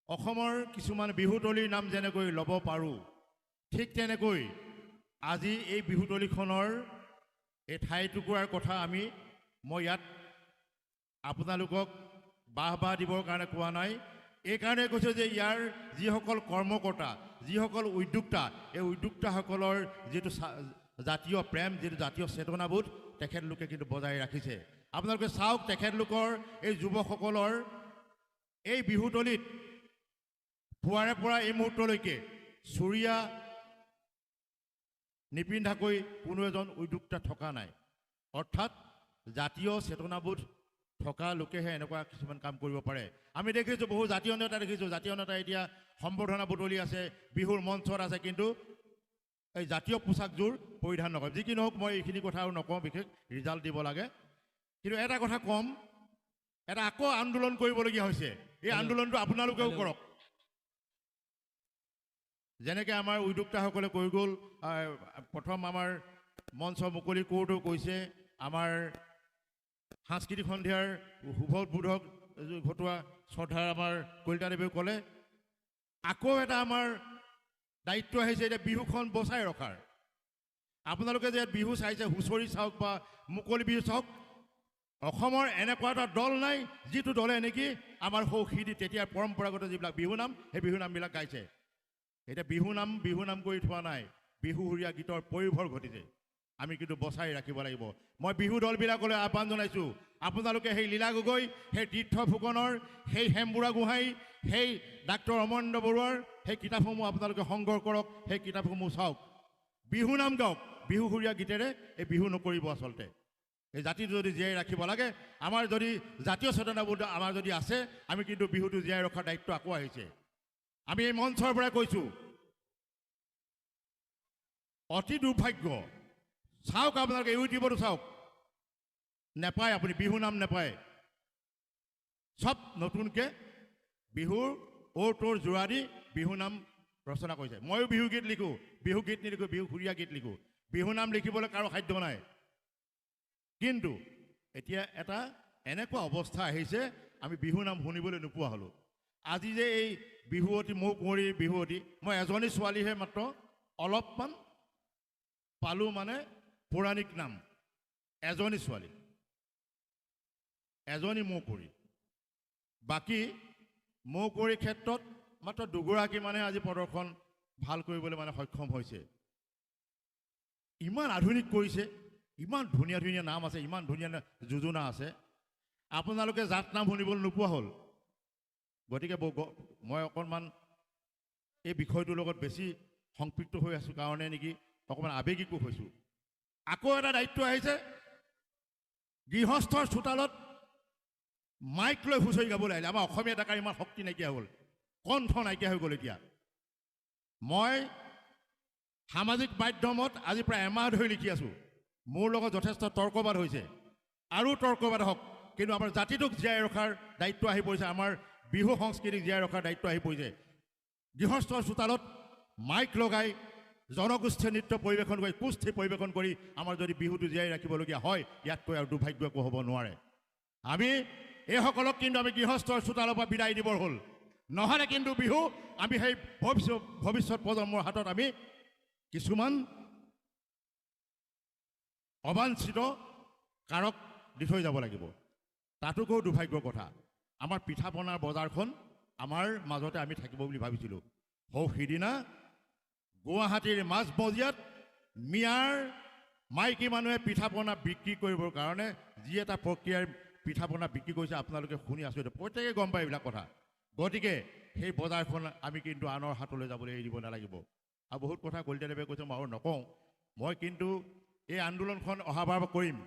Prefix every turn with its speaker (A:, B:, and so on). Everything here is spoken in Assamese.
A: অসমৰ কিছুমান বিহুতলীৰ নাম যেনেকৈ ল'ব পাৰোঁ, ঠিক তেনেকৈ আজি এই বিহুতলীখনৰ এই ঠাইটুকুৰাৰ কথা মই ইয়াত আপোনালোকক বাহ দিবৰ কাৰণে কোৱা নাই। এইকাৰণে কৈছোঁ যে ইয়াৰ যিসকল কৰ্মকৰ্তা, যিসকল উদ্যোক্তা, এই উদ্যোক্তাসকলৰ যিটো জাতীয় প্ৰেম, যিটো জাতীয় চেতনাবোধ তেখেতলোকে কিন্তু বজাই ৰাখিছে। আপোনালোকে চাওক, তেখেতলোকৰ এই যুৱকসকলৰ এই বিহুতলীত পুৱাৰে পৰা এই মুহূৰ্তলৈকে চুৰিয়া নিপিন্ধাকৈ কোনো এজন উদ্যোক্তা থকা নাই। অৰ্থাৎ জাতীয় চেতনাবোধ থকা লোকেহে এনেকুৱা কিছুমান কাম কৰিব পাৰে। আমি দেখিছোঁ বহু জাতীয় নেতা দেখিছোঁ, জাতীয় নেতা এতিয়া সম্বৰ্ধনা বুটলি আছে, বিহুৰ মঞ্চত আছে, কিন্তু এই জাতীয় পোচাকযোৰ পৰিধান নকৰে। যি কি নহওক, মই এইখিনি কথা আৰু নকওঁ, বিশেষ ৰিজাল্ট দিব লাগে। কিন্তু এটা কথা ক'ম, এটা আকৌ আন্দোলন কৰিবলগীয়া হৈছে। এই আন্দোলনটো আপোনালোকেও কৰক, যেনেকৈ আমাৰ উদ্যোক্তাসকলে কৈ গ'ল। প্ৰথম আমাৰ মঞ্চ মুকলি কৰোঁতেও কৈছে, আমাৰ সাংস্কৃতিক সন্ধিয়াৰ শুভবোধক ঘটোৱা শ্ৰদ্ধাৰ আমাৰ কলিতাদেৱে ক'লে, আকৌ এটা আমাৰ দায়িত্ব আহিছে এতিয়া বিহুখন বচাই ৰখাৰ। আপোনালোকে যে বিহু চাইছে, হুঁচৰি চাওক বা মুকলি বিহু চাওক, অসমৰ এনেকুৱা এটা দল নাই যিটো দলে নেকি আমাৰ সৌশিদি তেতিয়া পৰম্পৰাগত যিবিলাক বিহুনাম, সেই বিহুনামবিলাক গাইছে। এতিয়া বিহুনাম কৰি থোৱা নাই, বিহুসুৰীয়া গীতৰ পৰিভৰ ঘটিছে। আমি কিন্তু বচাই ৰাখিব লাগিব। মই বিহু দলবিলাকলৈ আহ্বান জনাইছোঁ, আপোনালোকে সেই লীলা গগৈ, সেই তীৰ্থ ফুকনৰ, সেই হেমবুঢ়া গোহাঁই, সেই ডাক্তৰ অমৰেন্দ্ৰ বৰুৱাৰ সেই কিতাপসমূহ আপোনালোকে সংগ্ৰহ কৰক, সেই কিতাপসমূহ চাওক, বিহুনাম গাওক। বিহুসুৰীয়া গীতেৰে এই বিহু নকৰিব। আচলতে এই জাতিটো যদি জীয়াই ৰাখিব লাগে, আমাৰ যদি জাতীয় চেতনাবোধ আমাৰ যদি আছে, আমি কিন্তু বিহুটো জীয়াই ৰখাৰ দায়িত্ব আকৌ আহিছে। আমি এই মঞ্চৰ পৰা কৈছোঁ, অতি দুৰ্ভাগ্য। চাওক, আপোনালোকে ইউটিউবতো চাওক, নেপায়, আপুনি বিহুনাম নেপায়। চব নতুনকৈ বিহুৰ টোৰ যোৰা দি বিহুনাম ৰচনা কৰিছে। ময়ো বিহুগীত লিখোঁ, বিহুগীত নিলিখোঁ, বিহুসুৰীয়া গীত লিখোঁ। বিহুনাম লিখিবলৈ কাৰো সাধ্য নাই। কিন্তু এতিয়া এটা এনেকুৱা অৱস্থা আহিছে, আমি বিহুনাম শুনিবলৈ নোপোৱা হ'লোঁ। আজি যে এই বিহুৱতী, মৌ কুঁৱৰীৰ বিহুৱতী, মই এজনী ছোৱালীহে মাত্ৰ অলপমান পালোঁ, মানে পৌৰাণিক নাম, এজনী ছোৱালী, এজনী মৌ কুঁৱৰী। বাকী মৌ কুঁৱৰীৰ ক্ষেত্ৰত মাত্ৰ দুগৰাকী মানে আজি প্ৰদৰ্শন ভাল কৰিবলৈ মানে সক্ষম হৈছে। ইমান আধুনিক কৰিছে, ইমান ধুনীয়া ধুনীয়া নাম আছে, ইমান ধুনীয়া যোজনা আছে, আপোনালোকে জাত নাম শুনিবলৈ নোপোৱা হ'ল। গতিকে মই অকণমান এই বিষয়টোৰ লগত বেছি সংপৃক্ত হৈ আছোঁ কাৰণে নেকি অকণমান আৱেগিকো হৈছোঁ। আকৌ এটা দায়িত্ব আহিছে, গৃহস্থৰ চোতালত মাইক লৈ হুঁচৰি গাবলৈ আহিলে। আমাৰ অসমীয়া ডেকাৰ ইমান শক্তি নাইকিয়া হ'ল, কণ্ঠ নাইকিয়া হৈ গ'ল। এতিয়া মই সামাজিক মাধ্যমত আজি প্ৰায় এমাহ ধৰি লিখি আছোঁ, মোৰ লগত যথেষ্ট তৰ্কবাদ হৈছে, আৰু তৰ্কবাদ হওক, কিন্তু আমাৰ জাতিটোক জীয়াই ৰখাৰ দায়িত্ব আহি পৰিছে, আমাৰ বিহু সংস্কৃতিক জীয়াই ৰখাৰ দায়িত্ব আহি পৰিছে। গৃহস্থৰ চোতালত মাইক লগাই জনগোষ্ঠীয় নৃত্য পৰিৱেশন কৰি, কুস্তি পৰিৱেশন কৰি আমাৰ যদি বিহুটো জীয়াই ৰাখিবলগীয়া হয়, ইয়াতকৈ আৰু দুৰ্ভাগ্য একো হ'ব নোৱাৰে। আমি এইসকলক কিন্তু আমি গৃহস্থৰ চোতালৰ পৰা বিদায় দিবৰ হ'ল, নহ'লে কিন্তু বিহু আমি সেই ভৱিষ্যত প্ৰজন্মৰ হাতত আমি কিছুমান অবাঞ্ছিত কাৰক দি থৈ যাব লাগিব। তাতোকৈ দুৰ্ভাগ্যৰ কথা, আমাৰ পিঠা পনাৰ বজাৰখন আমাৰ মাজতে আমি থাকিব বুলি ভাবিছিলোঁ। সিদিনা গুৱাহাটীৰ মাজমজিয়াত মিয়াৰ মাইকী মানুহে পিঠা পনা বিক্ৰী কৰিবৰ কাৰণে যি এটা প্ৰক্ৰিয়াৰ পিঠা পনা বিক্ৰী কৰিছে, আপোনালোকে শুনি আচৰিত, প্ৰত্যেকে গম পায় এইবিলাক কথা। গতিকে সেই বজাৰখন আমি কিন্তু আনৰ হাতলৈ যাবলৈ এৰি দিব নালাগিব। আৰু বহুত কথা কলিতাদেৱে কৈছে, মই আৰু নকওঁ। মই কিন্তু এই আন্দোলনখন অহাবাৰ কৰিম।